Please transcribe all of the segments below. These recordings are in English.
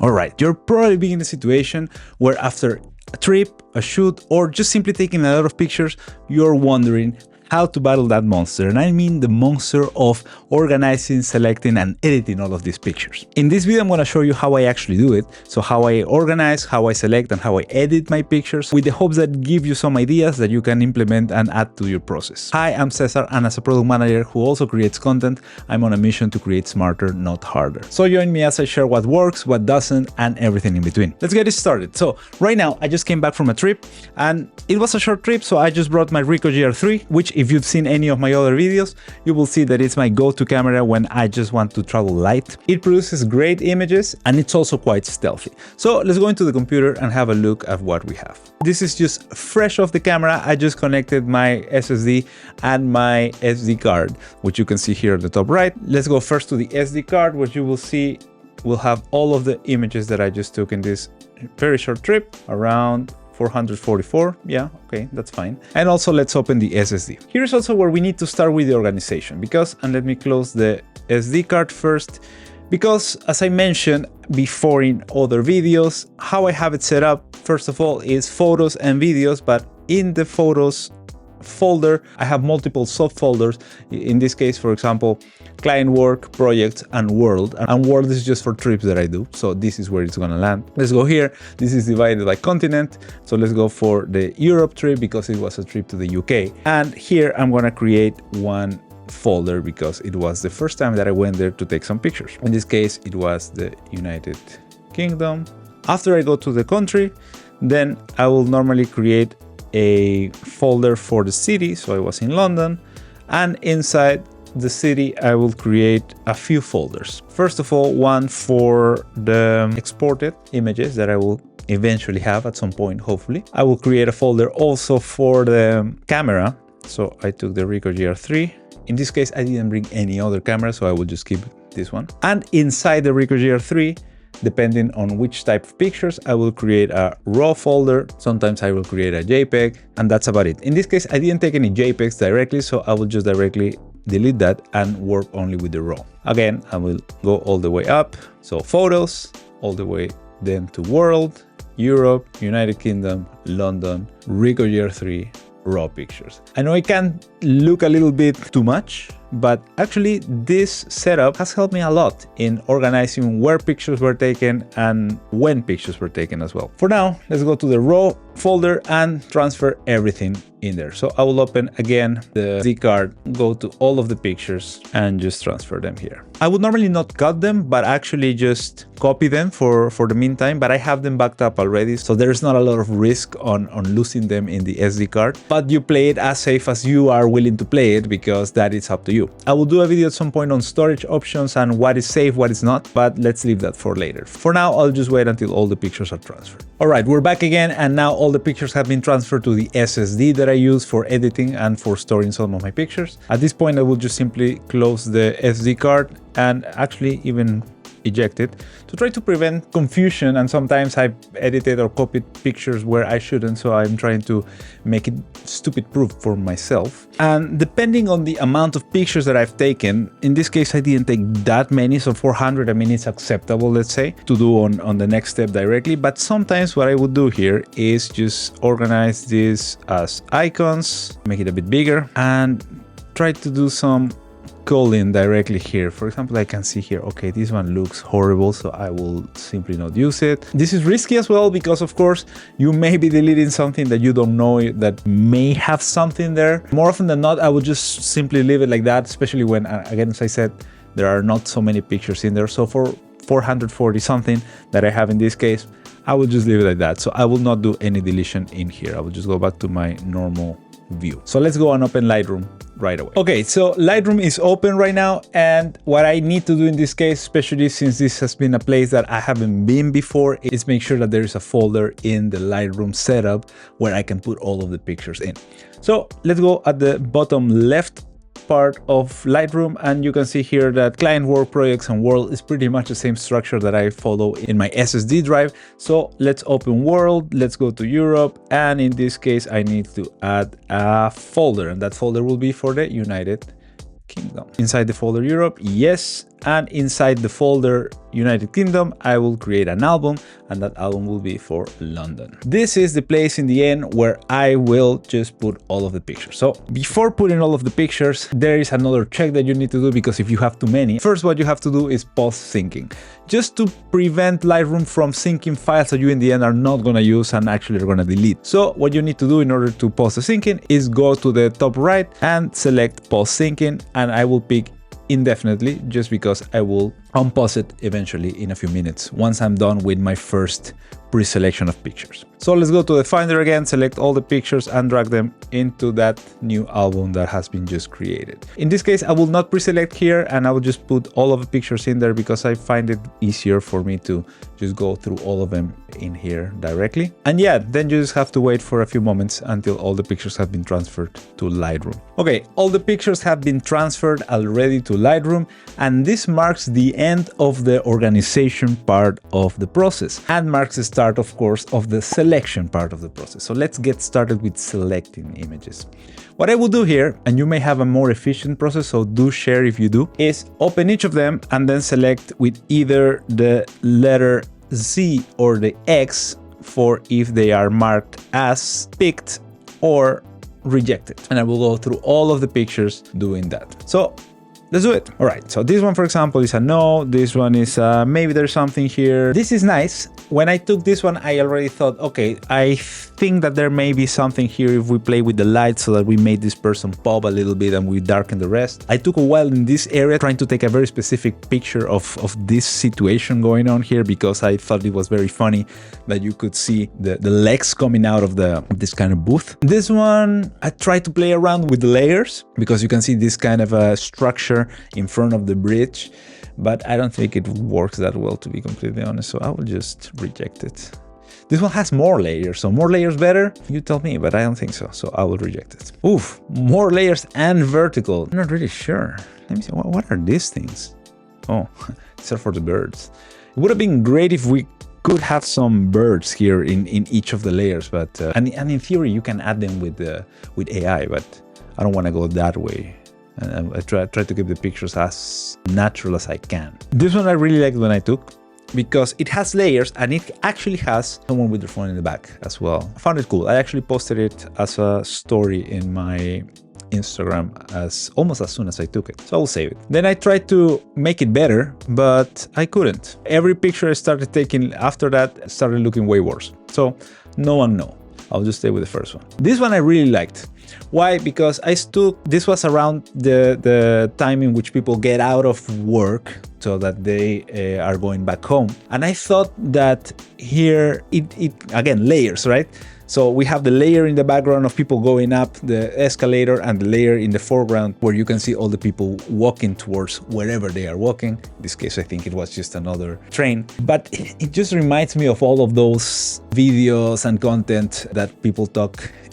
All right, you're probably being in a situation where after a trip, a shoot, or just simply taking a lot of pictures, you're wondering how to battle that monster, and I mean the monster of organizing, selecting, and editing all of these pictures. In this video, I'm going to show you how I actually do it, so how I organize, how I select, and how I edit my pictures, with the hopes that give you some ideas that you can implement and add to your process. Hi, I'm Cesar, and as a product manager who also creates content, I'm on a mission to create smarter, not harder. So join me as I share what works, what doesn't, and everything in between. Let's get it started. So right now, I just came back from a trip, and it was a short trip, so I just brought my Ricoh GR III, which if you've seen any of my other videos, you will see that it's my go-to camera when I just want to travel light. It produces great images and it's also quite stealthy. So let's go into the computer and have a look at what we have. This is just fresh off the camera. I just connected my SSD and my SD card, which you can see here at the top right. Let's go first to the SD card, where you will see we'll have all of the images that I just took in this very short trip, around 444. Yeah, okay, that's fine. And also let's open the SSD. Here's also where we need to start with the organization, because, and let me close the SD card first, because as I mentioned before in other videos, how I have it set up, first of all, is photos and videos, but in the photos folder, I have multiple subfolders. In this case, for example, client work, projects, and world. And world is just for trips that I do. So this is where it's gonna land. Let's go here. This is divided by continent. So let's go for the Europe trip because it was a trip to the UK. And here I'm gonna create one folder because it was the first time that I went there to take some pictures. In this case, it was the United Kingdom. After I go to the country, then I will normally create a folder for the city. So I was in London, and inside the city I will create a few folders. First of all, one for the exported images that I will eventually have at some point, hopefully. I will create a folder also for the camera. So I took the Ricoh GR III. In this case, I didn't bring any other camera, so I will just keep this one. And inside the Ricoh GR III, depending on which type of pictures, I will create a RAW folder. Sometimes I will create a JPEG, and that's about it. In this case, I didn't take any JPEGs directly, so I will just directly delete that and work only with the RAW. Again, I will go all the way up. So photos, all the way then to world, Europe, United Kingdom, London, Ricoh GR III, RAW pictures. I know it can look a little bit too much, but actually this setup has helped me a lot in organizing where pictures were taken and when pictures were taken as well. For now, let's go to the RAW folder and transfer everything in there. So I will open again the SD card, go to all of the pictures and just transfer them here. I would normally not cut them, but actually just copy them for the meantime, but I have them backed up already, so there's not a lot of risk on losing them in the SD card. But you play it as safe as you are willing to play it, because that is up to you. I will do a video at some point on storage options and what is safe, what is not, but let's leave that for later. For now, I'll just wait until all the pictures are transferred. All right, we're back again, and now all the pictures have been transferred to the SSD that I use for editing and for storing some of my pictures. At this point, I will just simply close the SD card and actually even eject it to try to prevent confusion. And sometimes I've edited or copied pictures where I shouldn't, so I'm trying to make it stupid proof for myself. And depending on the amount of pictures that I've taken, in this case I didn't take that many, so 400, I mean, it's acceptable, let's say, to do on the next step directly. But sometimes what I would do here is just organize this as icons, make it a bit bigger, and try to do some culling directly here. For example, I can see here, okay, this one looks horrible, so I will simply not use it. This is risky as well, because of course you may be deleting something that you don't know that may have something there. More often than not, I would just simply leave it like that, especially when, again, as I said, there are not so many pictures in there. So for 440 something that I have in this case, I will just leave it like that. So I will not do any deletion in here. I will just go back to my normal view. So let's go and open Lightroom right away. Okay, so Lightroom is open right now, and what I need to do in this case, especially since this has been a place that I haven't been before, is make sure that there is a folder in the Lightroom setup where I can put all of the pictures in. So let's go at the bottom left part of Lightroom, and you can see here that client work, projects, and world is pretty much the same structure that I follow in my SSD drive. So let's open world, let's go to Europe, and in this case I need to add a folder, and that folder will be for the United Kingdom. Inside the folder Europe, yes, and inside the folder United Kingdom, I will create an album, and that album will be for London. This is the place in the end where I will just put all of the pictures. So before putting all of the pictures, there is another check that you need to do, because if you have too many, first what you have to do is pause syncing, just to prevent Lightroom from syncing files that you in the end are not going to use and actually are going to delete. So what you need to do in order to pause the syncing is go to the top right and select pause syncing, and I will pick indefinitely, just because I will unpause it eventually in a few minutes once I'm done with my first pre-selection of pictures. So let's go to the Finder again, select all the pictures and drag them into that new album that has been just created. In this case, I will not pre-select here, and I will just put all of the pictures in there because I find it easier for me to just go through all of them in here directly. And yeah, then you just have to wait for a few moments until all the pictures have been transferred to Lightroom. Okay, all the pictures have been transferred already to Lightroom, and this marks the end of the organization part of the process and marks the start, of course, of the selection part of the process. So let's get started with selecting images. What I will do here, and you may have a more efficient process, so do share if you do, is open each of them and then select with either the letter Z or the X for if they are marked as picked or rejected. And I will go through all of the pictures doing that. So let's do it. All right, so this one, for example, is a no. This one is maybe there's something here. This is nice. When I took this one, I already thought, okay, I think that there may be something here if we play with the light so that we made this person pop a little bit and we darken the rest. I took a while in this area trying to take a very specific picture of this situation going on here, because I thought it was very funny that you could see the legs coming out of this kind of booth. This one, I tried to play around with the layers because you can see this kind of a structure in front of the bridge, but I don't think it works that well, to be completely honest, so I will just reject it. This one has more layers, so more layers better? You tell me, but I don't think so, so I will reject it. Oof, more layers and vertical. I'm not really sure. Let me see, what are these things? Oh, these are for the birds. It would have been great if we could have some birds here in each of the layers, but and in theory you can add them with AI, but I don't want to go that way. And I try to keep the pictures as natural as I can. This one I really liked when I took, because it has layers and it actually has someone with their phone in the back as well. I found it cool. I actually posted it as a story in my Instagram almost as soon as I took it, so I'll save it. Then I tried to make it better, but I couldn't. Every picture I started taking after that started looking way worse. So no one know. I'll just stay with the first one. This one I really liked. Why? Because this was around the time in which people get out of work so that they are going back home. And I thought that here, it again, layers, right? So we have the layer in the background of people going up the escalator and the layer in the foreground where you can see all the people walking towards wherever they are walking. In this case, I think it was just another train. But it just reminds me of all of those videos and content that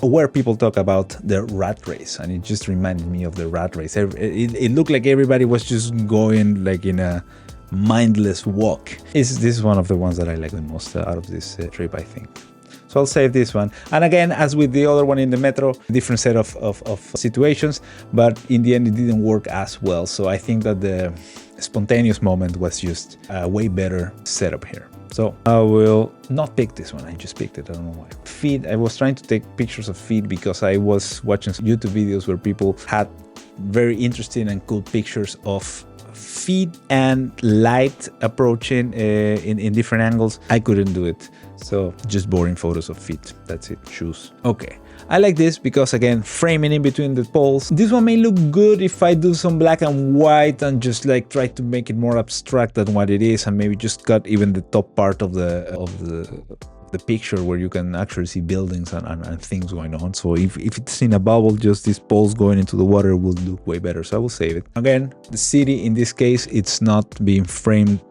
where people talk about the rat race. And it just reminded me of the rat race. It looked like everybody was just going like in a mindless walk. This is one of the ones that I like the most out of this trip, I think. So I'll save this one. And again, as with the other one in the metro, different set of situations, but in the end it didn't work as well. So I think that the spontaneous moment was just a way better setup here. So I will not pick this one. I just picked it. I don't know why. Feet. I was trying to take pictures of feet because I was watching some YouTube videos where people had very interesting and cool pictures of feet and light approaching in different angles. I couldn't do it. So just boring photos of feet. That's it. Shoes. Okay. I like this because, again, framing in between the poles. This one may look good if I do some black and white and just like try to make it more abstract than what it is, and maybe just cut even the top part of the picture where you can actually see buildings and things going on. So if it's in a bubble, just these poles going into the water will look way better. So I will save it. Again, the city in this case, it's not being framed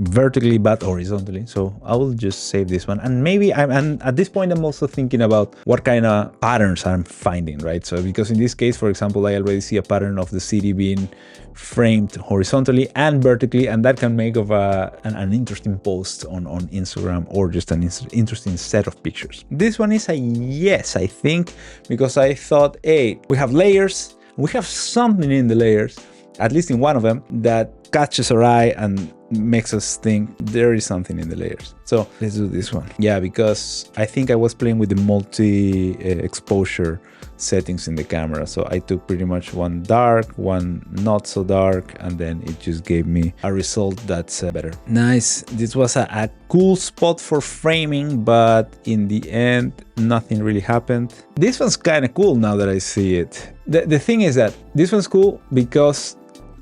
vertically but horizontally, so I will just save this one. And maybe and at this point I'm also thinking about what kind of patterns I'm finding, right? So because in this case, for example, I already see a pattern of the city being framed horizontally and vertically, and that can make of an interesting post on Instagram, or just an interesting set of pictures. This one is a yes, I think, because I thought, hey, we have layers, we have something in the layers, at least in one of them, that catches our eye and makes us think there is something in the layers. So let's do this one. Yeah, because I think I was playing with the multi-exposure settings in the camera. So I took pretty much one dark, one not so dark, and then it just gave me a result that's better. Nice. This was a cool spot for framing, but in the end, nothing really happened. This one's kind of cool now that I see it. The thing is that this one's cool because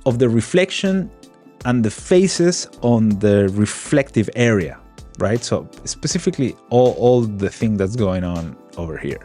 of the reflection and the faces on the reflective area, right? So specifically all the thing that's going on over here.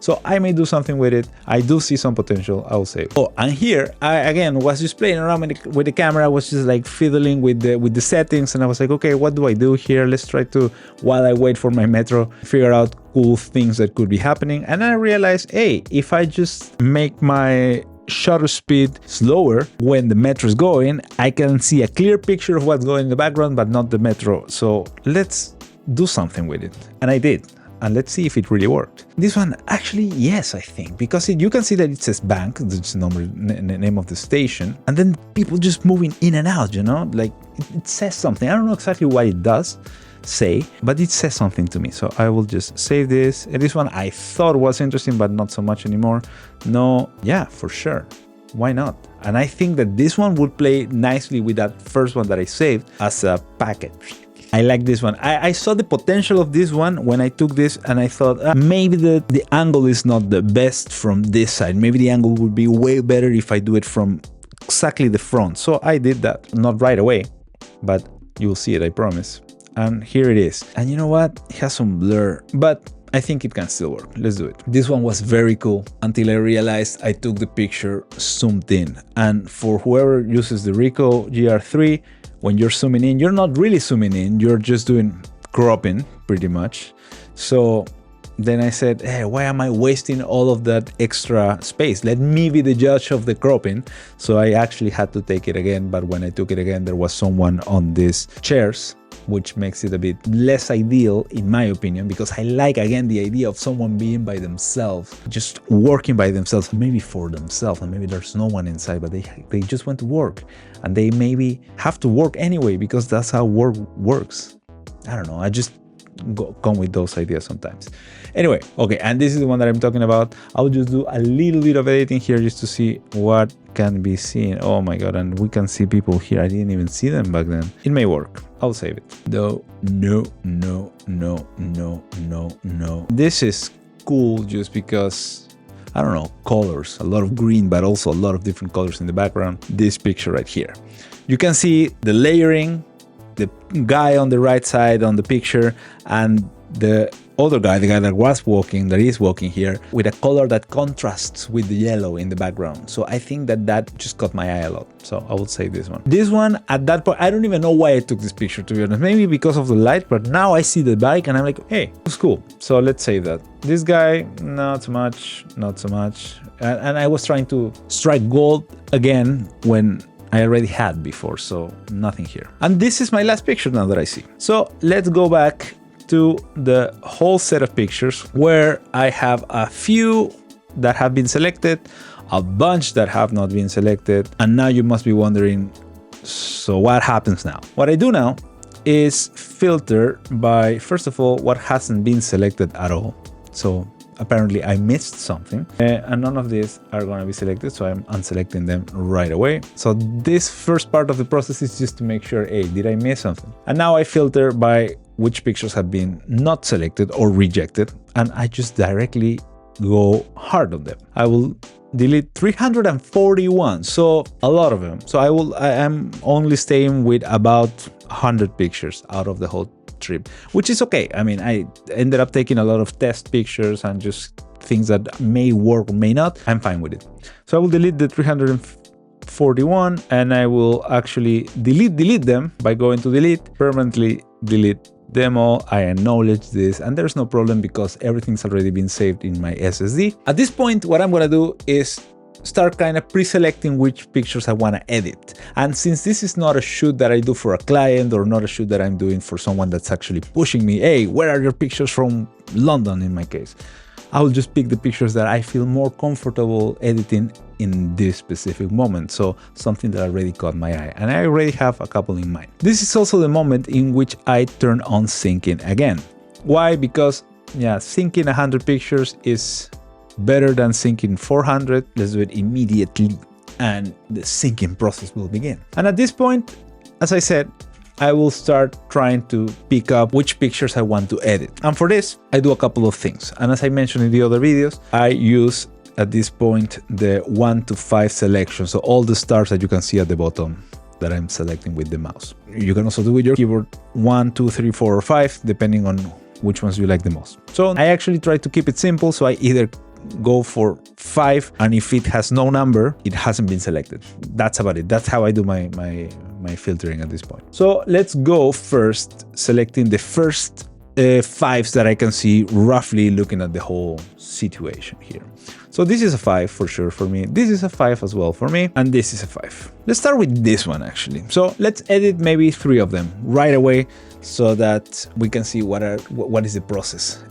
So I may do something with it. I do see some potential, I will say. Oh, and here, I again was just playing around with the camera. I was just like fiddling with the settings, and I was like, okay, what do I do here? Let's try to, while I wait for my metro, figure out cool things that could be happening. And I realized, hey, if I just make my shutter speed slower when the metro is going, I can see a clear picture of what's going in the background, but not the metro. So let's do something with it. And I did. And let's see if it really worked. This one, actually, yes, I think, because you can see that it says bank, that's the name of the station, and then people just moving in and out, you know, like it says something. I don't know exactly what it does say, but it says something to me. So I will just save this. And this one I thought was interesting, but not so much anymore. No, yeah, for sure. Why not? And I think that this one would play nicely with that first one that I saved as a package. I like this one. I saw the potential of this one when I took this, and I thought maybe the angle is not the best from this side. Maybe the angle would be way better if I do it from exactly the front. So I did that. Not right away, but you will see it, I promise. And here it is. And you know what? It has some blur, but I think it can still work. Let's do it. This one was very cool until I realized I took the picture zoomed in. And for whoever uses the Ricoh GR III, when you're zooming in, you're not really zooming in, you're just doing cropping pretty much. So then I said, hey, why am I wasting all of that extra space? Let me be the judge of the cropping. So I actually had to take it again, but when I took it again, there was someone on these chairs, which makes it a bit less ideal in my opinion, because I like, again, the idea of someone being by themselves, just working by themselves, maybe for themselves, and maybe there's no one inside, but they just went to work, and they maybe have to work anyway, because that's how work works. I don't know, I just come with those ideas sometimes. Anyway, okay, and this is the one that I'm talking about. I'll just do a little bit of editing here just to see what can be seen. Oh my god, and we can see people here. I didn't even see them back then. It may work. I'll save it. No. This is cool just because, I don't know, colors, a lot of green, but also a lot of different colors in the background. This picture right here. You can see the layering, the guy on the right side on the picture, and the other guy, the guy that is walking here, with a color that contrasts with the yellow in the background. So I think that just caught my eye a lot. So I would say this one. This one, at that point, I don't even know why I took this picture, to be honest. Maybe because of the light, but now I see the bike and I'm like, hey, it's cool. So let's save that. This guy, not so much. And I was trying to strike gold again when I already had before, so nothing here. And this is my last picture now that I see. So let's go back to the whole set of pictures where I have a few that have been selected, a bunch that have not been selected, and now you must be wondering, so what happens now? What I do now is filter by, first of all, what hasn't been selected at all. So apparently I missed something, and none of these are going to be selected, so I'm unselecting them right away. So this first part of the process is just to make sure, hey, did I miss something? And now I filter by which pictures have been not selected or rejected, and I just directly go hard on them. I will delete 341, so a lot of them. So I am only staying with about 100 pictures out of the whole trip, which is okay. I mean, I ended up taking a lot of test pictures and just things that may work or may not. I'm fine with it. So I will delete the 341, and I will actually delete them by going to delete, permanently delete them all. I acknowledge this, and there's no problem because everything's already been saved in my SSD. At this point, what I'm gonna do is start kind of pre-selecting which pictures I want to edit. And since this is not a shoot that I do for a client, or not a shoot that I'm doing for someone that's actually pushing me, hey, where are your pictures from London in my case? I will just pick the pictures that I feel more comfortable editing in this specific moment. So something that already caught my eye, and I already have a couple in mind. This is also the moment in which I turn on syncing again. Why? Because yeah, syncing 100 pictures is better than syncing 400. Let's do it immediately, and the syncing process will begin. And at this point, as I said, I will start trying to pick up which pictures I want to edit. And for this, I do a couple of things. And as I mentioned in the other videos, I use at this point the 1 to 5 selection. So all the stars that you can see at the bottom that I'm selecting with the mouse. You can also do with your keyboard 1, 2, 3, 4, or 5, depending on which ones you like the most. So I actually try to keep it simple. So I either go for 5, and if it has no number, it hasn't been selected. That's about it. That's how I do my filtering at this point. So let's go first selecting the first 5s that I can see, roughly looking at the whole situation here. So this is a 5 for sure for me. This is a 5 as well for me. And this is a 5. Let's start with this one actually. So let's edit maybe 3 of them right away, so that we can see what is the process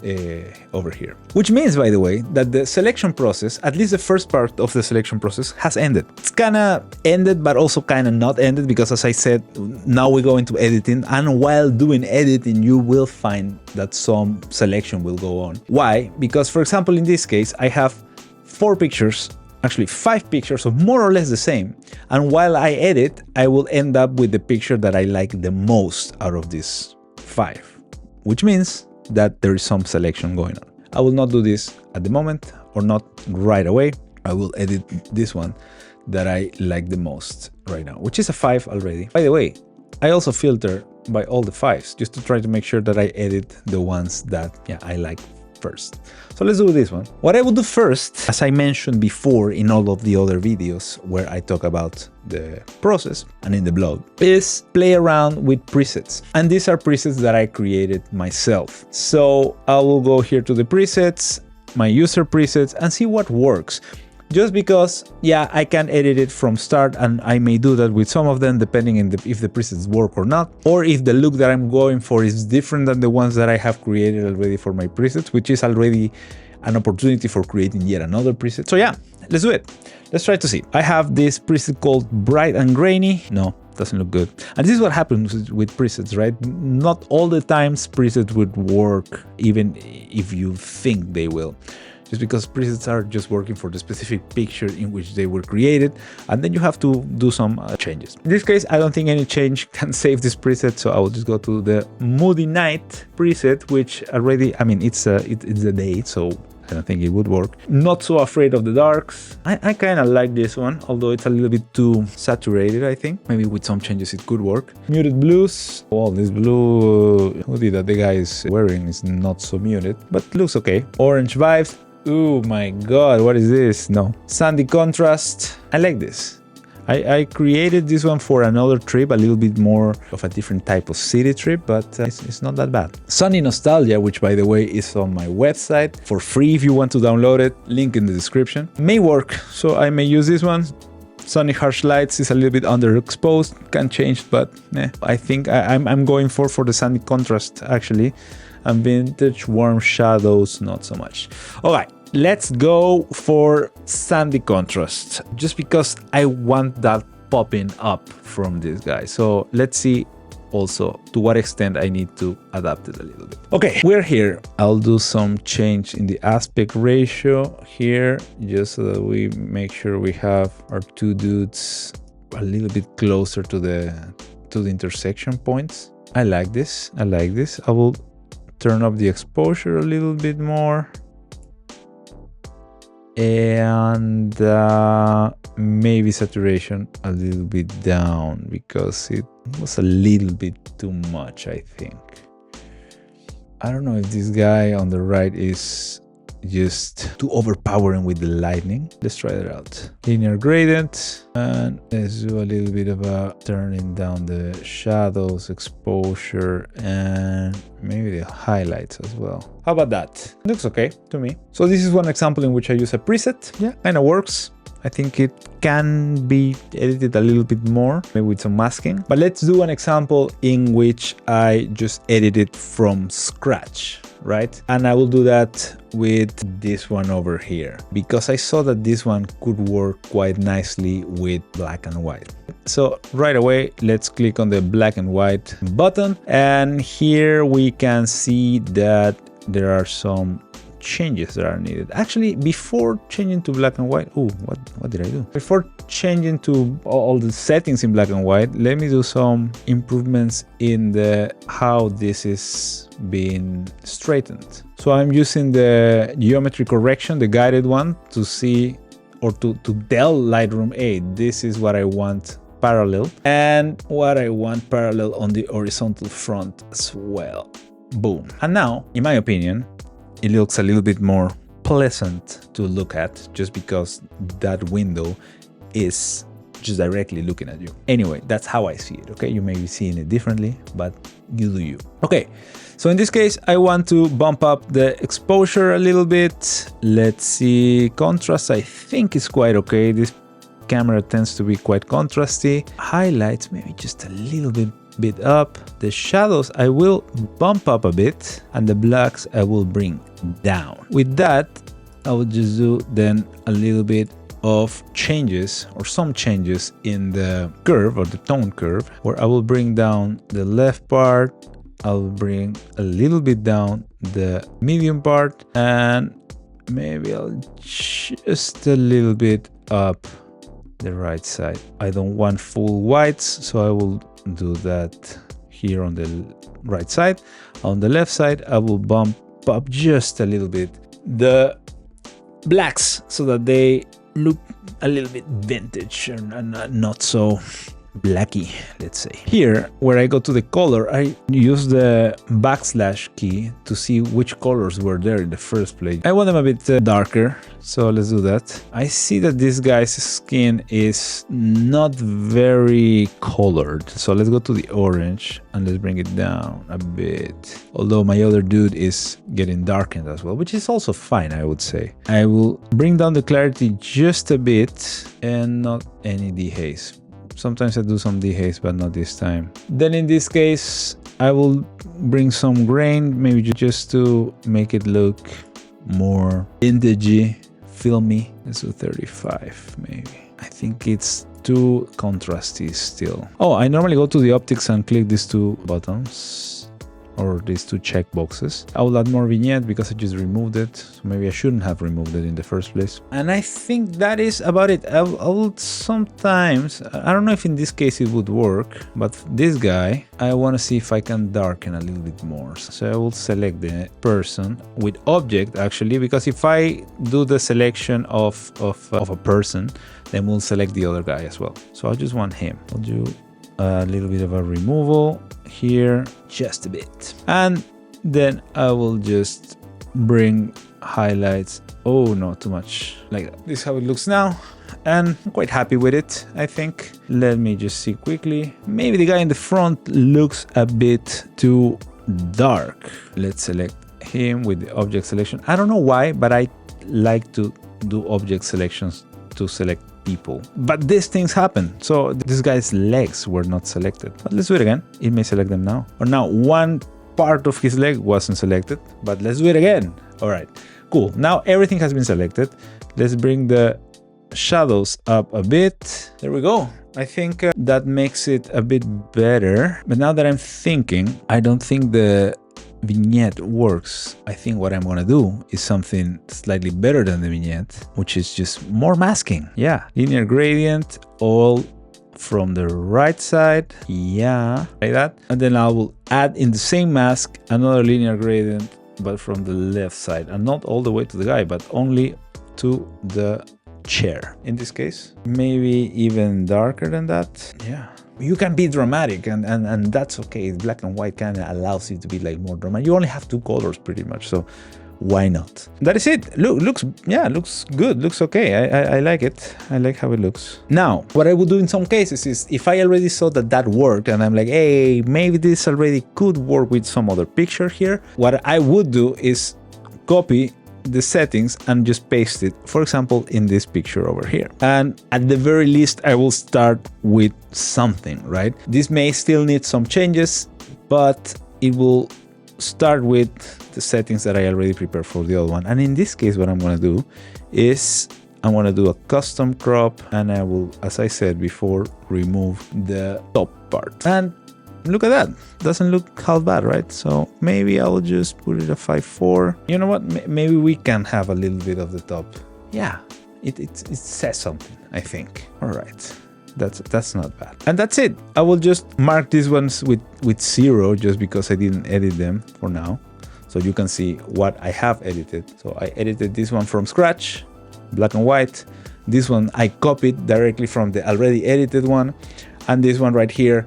over here. Which means, by the way, that the selection process, at least the first part of the selection process, has ended. It's kind of ended, but also kind of not ended, because as I said, now we go into editing, and while doing editing, you will find that some selection will go on. Why? Because, for example, in this case, I have 4 pictures, actually 5 pictures of more or less the same, and while I edit, I will end up with the picture that I like the most out of these 5, which means that there is some selection going on. I will not do this at the moment, or not right away. I will edit this one that I like the most right now, which is a 5 already. By the way, I also filter by all the 5s just to try to make sure that I edit the ones that I like first. So let's do this one. What I will do first, as I mentioned before in all of the other videos where I talk about the process and in the blog, is play around with presets. And these are presets that I created myself. So I will go here to the presets, my user presets, and see what works. Just because, I can edit it from start, and I may do that with some of them depending on if the presets work or not, or if the look that I'm going for is different than the ones that I have created already for my presets, which is already an opportunity for creating yet another preset. So let's do it. Let's try to see. I have this preset called Bright and Grainy. No, doesn't look good. And this is what happens with presets, right? Not all the times presets would work, even if you think they will. Just because presets are just working for the specific picture in which they were created, and then you have to do some changes. In this case, I don't think any change can save this preset, so I will just go to the Moody Night preset, which already, it's a day, so I don't think it would work. Not so afraid of the darks. I kind of like this one, although it's a little bit too saturated, I think. Maybe with some changes it could work. Muted blues. Oh, this blue hoodie that the guy is wearing is not so muted, but looks okay. Orange vibes. Oh my god, what is this? No. Sandy contrast. I like this. I created this one for another trip, a little bit more of a different type of city trip, but it's not that bad. Sunny Nostalgia, which by the way is on my website for free if you want to download it, link in the description, may work, so I may use this one. Sunny Harsh Lights is a little bit underexposed, can change, but I think I'm going for the Sandy contrast actually, and Vintage Warm Shadows not so much. Alright, let's go for Sandy contrast, just because I want that popping up from this guy. So let's see also to what extent I need to adapt it a little bit. Okay, we're here. I'll do some change in the aspect ratio here, just so that we make sure we have our two dudes a little bit closer to the intersection points. I like this. I like this. I will turn up the exposure a little bit more, and maybe saturation a little bit down, because it was a little bit too much, I think. I don't know if this guy on the right is just too overpowering with the lightning. Let's try that out. Linear gradient, and let's do a little bit of a turning down the shadows, exposure, and maybe the highlights as well. How about that? Looks okay to me. So this is one example in which I use a preset. Kind of works. I think it can be edited a little bit more, maybe with some masking. But let's do an example in which I just edit it from scratch, right? And I will do that with this one over here, because I saw that this one could work quite nicely with black and white. So right away, let's click on the black and white button. And here we can see that there are some changes that are needed. Actually, before changing to black and white, what did I do? Before changing to all the settings in black and white, let me do some improvements in the how this is being straightened. So I'm using the geometry correction, the guided one, to see or to tell Lightroom, hey, this is what I want parallel and what I want parallel on the horizontal front as well. Boom. And now, in my opinion, it looks a little bit more pleasant to look at, just because that window is just directly looking at you. Anyway, that's how I see it, okay? You may be seeing it differently, but you do you. Okay, so in this case, I want to bump up the exposure a little bit. Let's see, contrast, I think is quite okay. This camera tends to be quite contrasty. Highlights, maybe just a little bit up. The shadows I will bump up a bit, and the blacks I will bring down. With that, I will just do then a little bit of changes, or some changes in the curve or the tone curve, where I will bring down the left part, I'll bring a little bit down the medium part, and maybe I'll just a little bit up the right side. I don't want full whites, so I will do that here on the right side. On the left side, I will bump up just a little bit the blacks so that they look a little bit vintage and not so blacky, let's say. Here, where I go to the color, I use the backslash key to see which colors were there in the first place. I want them a bit darker, so let's do that. I see that this guy's skin is not very colored, so let's go to the orange and let's bring it down a bit. Although my other dude is getting darkened as well, which is also fine, I would say. I will bring down the clarity just a bit and not any dehaze. Sometimes I do some dehaze, but not this time. Then in this case, I will bring some grain, maybe just to make it look more vintagey, filmy. Let's do 35, maybe. I think it's too contrasty still. Oh, I normally go to the optics and click these two buttons, or these two check boxes. I will add more vignette because I just removed it. So maybe I shouldn't have removed it in the first place. And I think that is about it. I will sometimes, I don't know if in this case it would work, but this guy, I want to see if I can darken a little bit more. So I will select the person with object, actually, because if I do the selection of a person, then we'll select the other guy as well. So I just want him. I'll do a little bit of a removal here, just a bit, and then I will just bring highlights. Oh, not too much, like that. This is how it looks now, and I'm quite happy with it, I think. Let me just see quickly. Maybe the guy in the front looks a bit too dark. Let's select him with the object selection. I don't know why, but I like to do object selections to select people, but these things happen. So this guy's legs were not selected, but let's do it again. It may select them now, or now one part of his leg wasn't selected, but let's do it again. All right, cool. Now everything has been selected. Let's bring the shadows up a bit. There we go. I think that makes it a bit better. But now that I'm thinking, I don't think the vignette works. I think what I'm gonna do is something slightly better than the vignette, which is just more masking. Yeah, linear gradient all from the right side. Yeah, like that. And then I will add in the same mask another linear gradient, but from the left side, and not all the way to the guy, but only to the chair in this case. Maybe even darker than that. Yeah. You can be dramatic, and that's okay. Black and white kind of allows you to be like more dramatic. You only have two colors pretty much, so why not? That is it. Looks good. Looks okay. I like it. I like how it looks. Now, what I would do in some cases is, if I already saw that worked, and I'm like, hey, maybe this already could work with some other picture here, what I would do is copy the settings and just paste it, for example, in this picture over here. And at the very least, I will start with something, right? This may still need some changes, but it will start with the settings that I already prepared for the other one. And in this case, what I'm going to do is I'm going to do a custom crop, and I will, as I said before, remove the top part. And look at that, doesn't look half bad, right? So maybe I'll just put it at 5.4. You know what, maybe we can have a little bit of the top. Yeah, it says something, I think. All right, that's not bad. And that's it. I will just mark these ones with 0 just because I didn't edit them for now, so you can see what I have edited. So I edited this one from scratch, black and white. This one I copied directly from the already edited one, and this one right here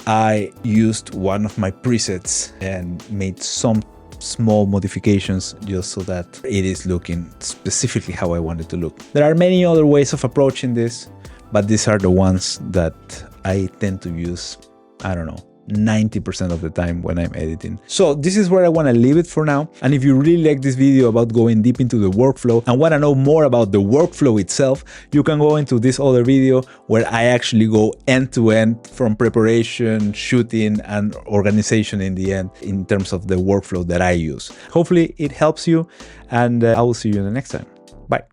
I used one of my presets and made some small modifications just so that it is looking specifically how I want it to look. There are many other ways of approaching this, but these are the ones that I tend to use, I don't know, 90% of the time when I'm editing. So this is where I want to leave it for now. And if you really like this video about going deep into the workflow and want to know more about the workflow itself, you can go into this other video where I actually go end to end from preparation, shooting, and organization in the end in terms of the workflow that I use. Hopefully it helps you, and I will see you in the next time. Bye.